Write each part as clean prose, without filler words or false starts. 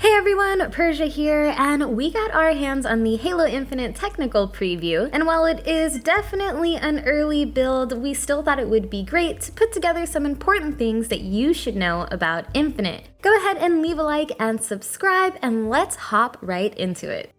Hey everyone, Persia here, and we got our hands on the Halo Infinite technical preview, and while it is definitely an early build, we still thought it would be great to put together some important things that you should know about Infinite. Go ahead and leave a like and subscribe, and let's hop right into it.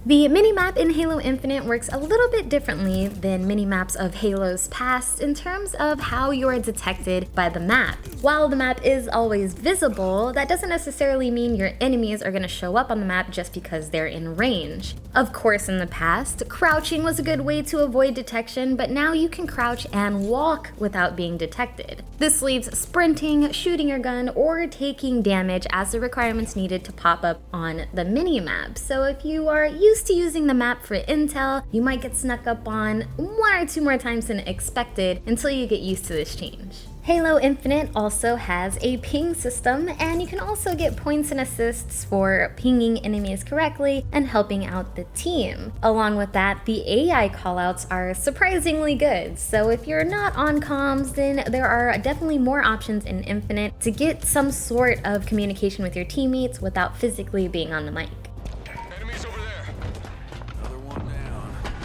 The minimap in Halo Infinite works a little bit differently than minimaps of Halo's past in terms of how you are detected by the map. While the map is always visible, that doesn't necessarily mean your enemies are going to show up on the map just because they're in range. Of course, in the past, crouching was a good way to avoid detection, but now you can crouch and walk without being detected. This leaves sprinting, shooting your gun, or taking damage as the requirements needed to pop up on the minimap. So if you are used to using the map for intel, you might get snuck up on one or two more times than expected until you get used to this change. Halo Infinite also has a ping system, and you can also get points and assists for pinging enemies correctly and helping out the team. Along with that, the AI callouts are surprisingly good, so if you're not on comms, then there are definitely more options in Infinite to get some sort of communication with your teammates without physically being on the mic.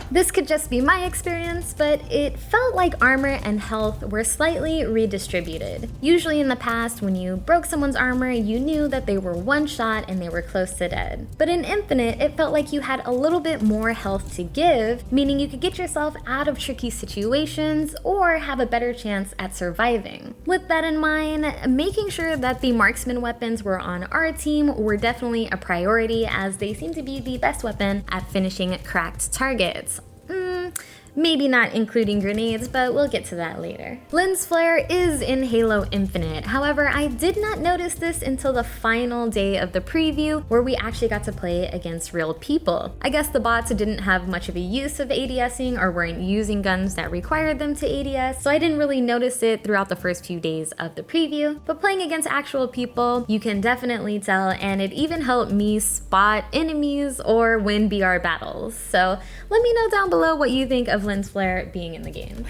This could just be my experience, but it felt like armor and health were slightly redistributed. Usually in the past, when you broke someone's armor, you knew that they were one shot and they were close to dead. But in Infinite, it felt like you had a little bit more health to give, meaning you could get yourself out of tricky situations or have a better chance at surviving. With that in mind, making sure that the marksman weapons were on our team were definitely a priority, as they seem to be the best weapon at finishing cracked targets. Maybe not including grenades, but we'll get to that later. Lens flare is in Halo Infinite. However, I did not notice this until the final day of the preview, where we actually got to play against real people. I guess the bots didn't have much of a use of ADSing or weren't using guns that required them to ADS, so I didn't really notice it throughout the first few days of the preview. But playing against actual people, you can definitely tell, and it even helped me spot enemies or win BR battles. So let me know down below what you think of lens flare being in the game.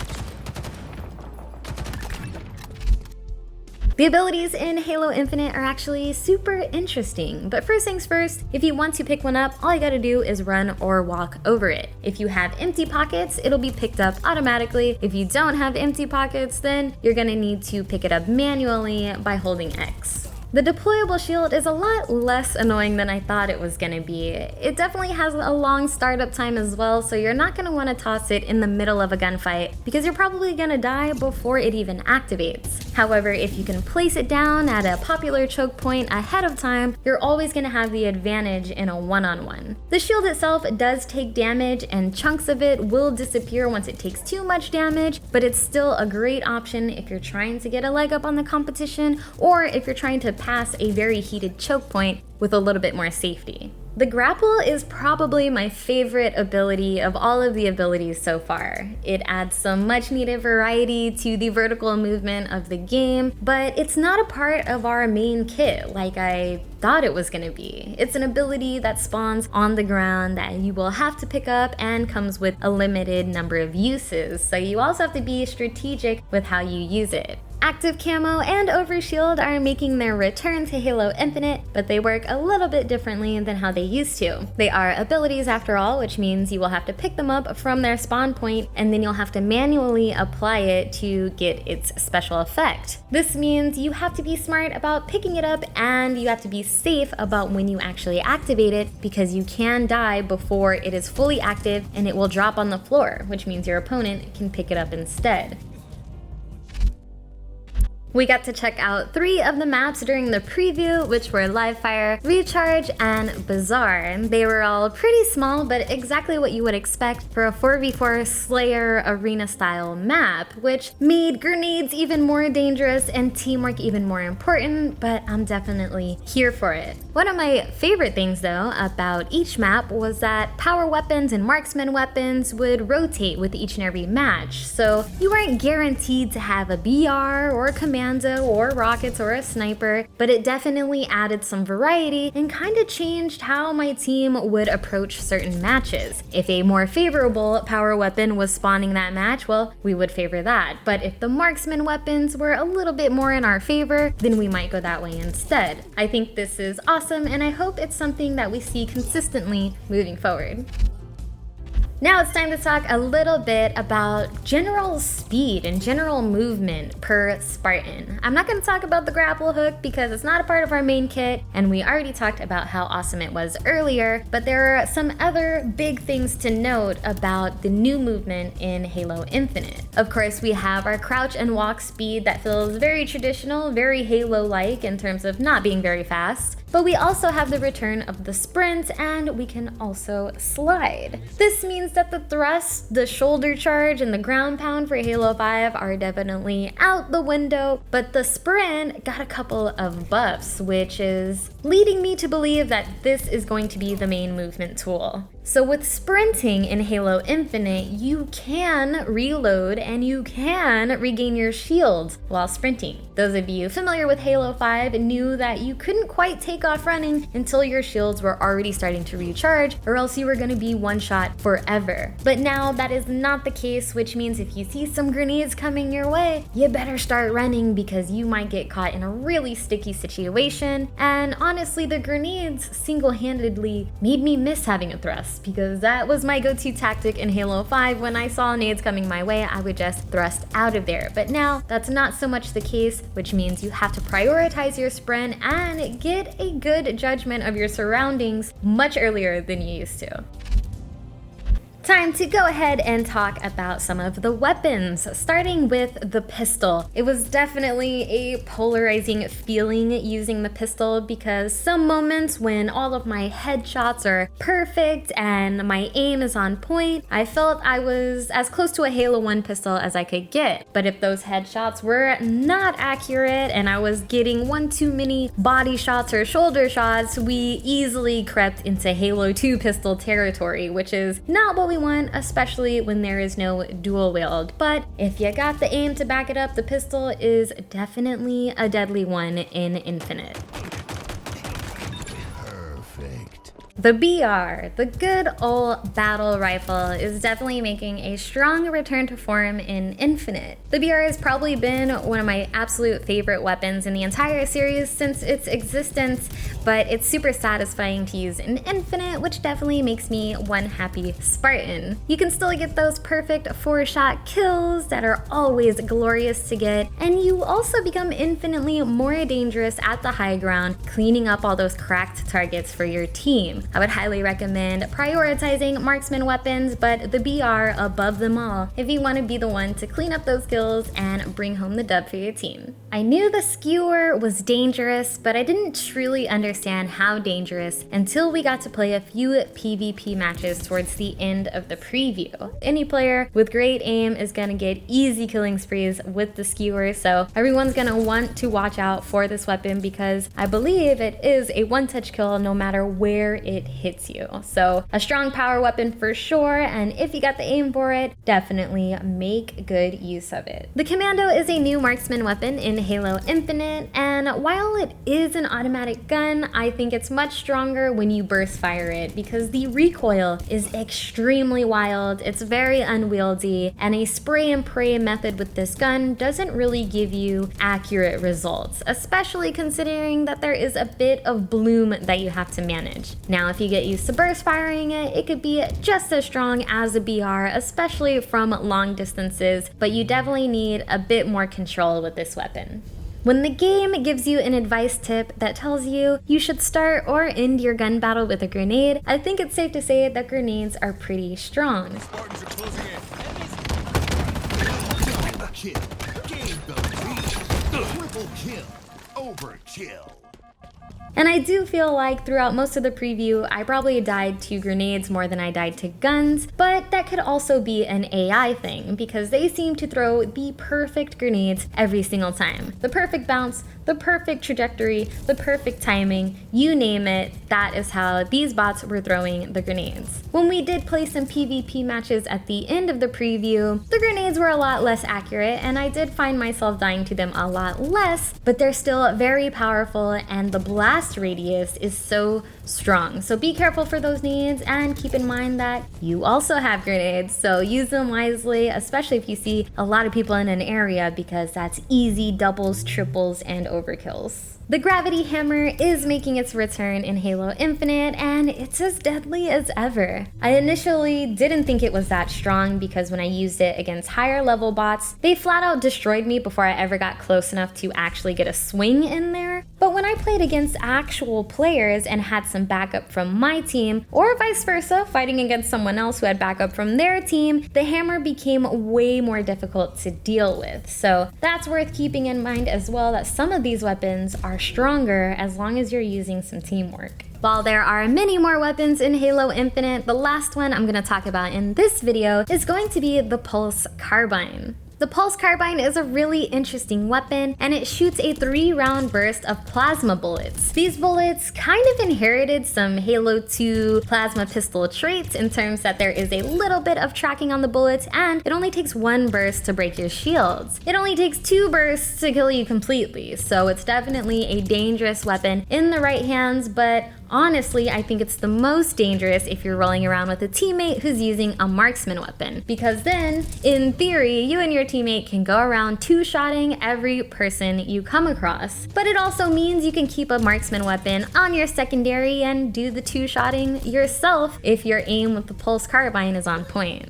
The abilities in Halo Infinite are actually super interesting, but first things first, if you want to pick one up, all you gotta do is run or walk over it. If you have empty pockets, it'll be picked up automatically. If you don't have empty pockets, then you're gonna need to pick it up manually by holding X. The deployable shield is a lot less annoying than I thought it was gonna be. It definitely has a long startup time as well, so you're not gonna wanna toss it in the middle of a gunfight because you're probably gonna die before it even activates. However, if you can place it down at a popular choke point ahead of time, you're always gonna have the advantage in a one-on-one. The shield itself does take damage, and chunks of it will disappear once it takes too much damage, but it's still a great option if you're trying to get a leg up on the competition, or if you're trying to pass a very heated choke point with a little bit more safety. The grapple is probably my favorite ability of all of the abilities so far. It adds some much needed variety to the vertical movement of the game, but it's not a part of our main kit like I thought it was gonna be. It's an ability that spawns on the ground that you will have to pick up and comes with a limited number of uses, so you also have to be strategic with how you use it. Active camo and overshield are making their return to Halo Infinite, but they work a little bit differently than how they used to. They are abilities after all, which means you will have to pick them up from their spawn point, and then you'll have to manually apply it to get its special effect. This means you have to be smart about picking it up, and you have to be safe about when you actually activate it, because you can die before it is fully active and it will drop on the floor, which means your opponent can pick it up instead. We got to check out 3 of the maps during the preview, which were Livefire, Recharge, and Bazaar. They were all pretty small, but exactly what you would expect for a 4v4 Slayer arena-style map, which made grenades even more dangerous and teamwork even more important, but I'm definitely here for it. One of my favorite things, though, about each map was that power weapons and marksman weapons would rotate with each and every match, so you weren't guaranteed to have a BR or a command commando or rockets or a sniper, but it definitely added some variety and kind of changed how my team would approach certain matches. If a more favorable power weapon was spawning that match, well, we would favor that. But if the marksman weapons were a little bit more in our favor, then we might go that way instead. I think this is awesome, and I hope it's something that we see consistently moving forward. Now it's time to talk a little bit about general speed and general movement per Spartan. I'm not going to talk about the grapple hook because it's not a part of our main kit, and we already talked about how awesome it was earlier, but there are some other big things to note about the new movement in Halo Infinite. Of course, we have our crouch and walk speed that feels very traditional, very Halo-like in terms of not being very fast. But we also have the return of the sprint, and we can also slide. This means that the thrust, the shoulder charge, and the ground pound for Halo 5 are definitely out the window, but the sprint got a couple of buffs, which is leading me to believe that this is going to be the main movement tool. So with sprinting in Halo Infinite, you can reload and you can regain your shields while sprinting. Those of you familiar with Halo 5 knew that you couldn't quite take off running until your shields were already starting to recharge, or else you were going to be one shot forever. But now that is not the case, which means if you see some grenades coming your way, you better start running because you might get caught in a really sticky situation. And honestly, the grenades single-handedly made me miss having a thrust, because that was my go-to tactic in Halo 5. When I saw nades coming my way, I would just thrust out of there. But now that's not so much the case, which means you have to prioritize your sprint and get a good judgment of your surroundings much earlier than you used to. Time to go ahead and talk about some of the weapons, starting with the pistol. It was definitely a polarizing feeling using the pistol because some moments when all of my headshots are perfect and my aim is on point, I felt I was as close to a Halo 1 pistol as I could get. But if those headshots were not accurate and I was getting one too many body shots or shoulder shots, we easily crept into Halo 2 pistol territory, which is not what we want, especially when there is no dual wield. But if you got the aim to back it up, the pistol is definitely a deadly one in Infinite. The BR, the good old battle rifle, is definitely making a strong return to form in Infinite. The BR has probably been one of my absolute favorite weapons in the entire series since its existence, but it's super satisfying to use in Infinite, which definitely makes me one happy Spartan. You can still get those perfect 4-shot kills that are always glorious to get, and you also become infinitely more dangerous at the high ground, cleaning up all those cracked targets for your team. I would highly recommend prioritizing marksman weapons, but the BR above them all if you want to be the one to clean up those kills and bring home the dub for your team. I knew the skewer was dangerous, but I didn't truly understand how dangerous until we got to play a few PvP matches towards the end of the preview. Any player with great aim is going to get easy killing sprees with the skewer, so everyone's going to want to watch out for this weapon because I believe it is a one-touch kill no matter where it hits you. So a strong power weapon for sure, and if you got the aim for it, definitely make good use of it. The Commando is a new marksman weapon in Halo Infinite, and while it is an automatic gun, I think it's much stronger when you burst fire it because the recoil is extremely wild, it's very unwieldy, and a spray and pray method with this gun doesn't really give you accurate results, especially considering that there is a bit of bloom that you have to manage. Now, if you get used to burst firing it, it could be just as strong as a BR, especially from long distances, but you definitely need a bit more control with this weapon. When the game gives you an advice tip that tells you you should start or end your gun battle with a grenade, I think it's safe to say that grenades are pretty strong. Spartans are closing in. Kill. Game triple kill. Overkill. And I do feel like throughout most of the preview, I probably died to grenades more than I died to guns, but that could also be an AI thing because they seem to throw the perfect grenades every single time. The perfect bounce, the perfect trajectory, the perfect timing, you name it, that is how these bots were throwing the grenades. When we did play some PvP matches at the end of the preview, the grenades were a lot less accurate and I did find myself dying to them a lot less, but they're still very powerful and the blast radius is so strong. So be careful for those nades and keep in mind that you also have grenades, so use them wisely, especially if you see a lot of people in an area, because that's easy doubles, triples, and overkills. The gravity hammer is making its return in Halo Infinite, and it's as deadly as ever. I initially didn't think it was that strong because when I used it against higher level bots, they flat out destroyed me before I ever got close enough to actually get a swing in there. But when I played against actual players and had some backup from my team, or vice versa, fighting against someone else who had backup from their team, the hammer became way more difficult to deal with. So that's worth keeping in mind as well, that some of these weapons are stronger as long as you're using some teamwork. While there are many more weapons in Halo Infinite, the last one I'm going to talk about in this video is going to be the Pulse Carbine. The Pulse Carbine is a really interesting weapon, and it shoots a 3-round burst of plasma bullets. These bullets kind of inherited some Halo 2 plasma pistol traits in terms that there is a little bit of tracking on the bullets, and it only takes 1 burst to break your shields. It only takes 2 bursts to kill you completely, so it's definitely a dangerous weapon in the right hands, but honestly, I think it's the most dangerous if you're rolling around with a teammate who's using a marksman weapon, because then, in theory, you and your teammate can go around two-shotting every person you come across. But it also means you can keep a marksman weapon on your secondary and do the two-shotting yourself if your aim with the Pulse Carbine is on point.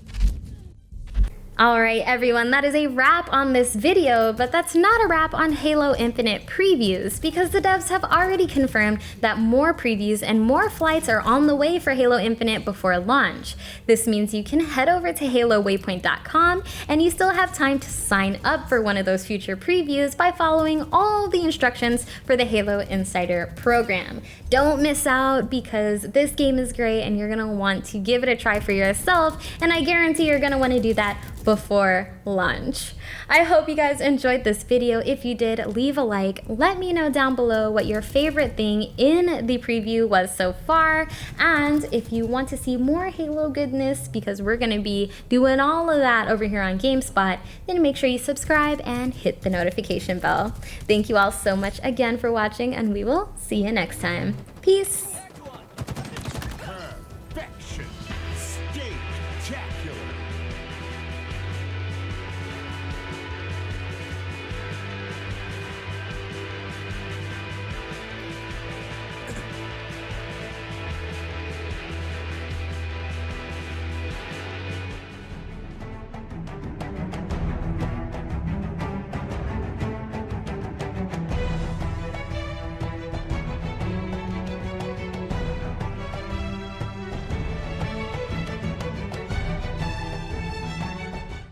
Alright everyone, that is a wrap on this video, but that's not a wrap on Halo Infinite previews, because the devs have already confirmed that more previews and more flights are on the way for Halo Infinite before launch. This means you can head over to HaloWaypoint.com and you still have time to sign up for one of those future previews by following all the instructions for the Halo Insider program. Don't miss out, because this game is great and you're gonna want to give it a try for yourself, and I guarantee you're gonna want to do that before launch. I hope you guys enjoyed this video. If you did, leave a like. Let me know down below what your favorite thing in the preview was so far, and if you want to see more Halo goodness, because we're gonna be doing all of that over here on GameSpot, then make sure you subscribe and hit the notification bell. Thank you all so much again for watching, and we will see you next time. Peace!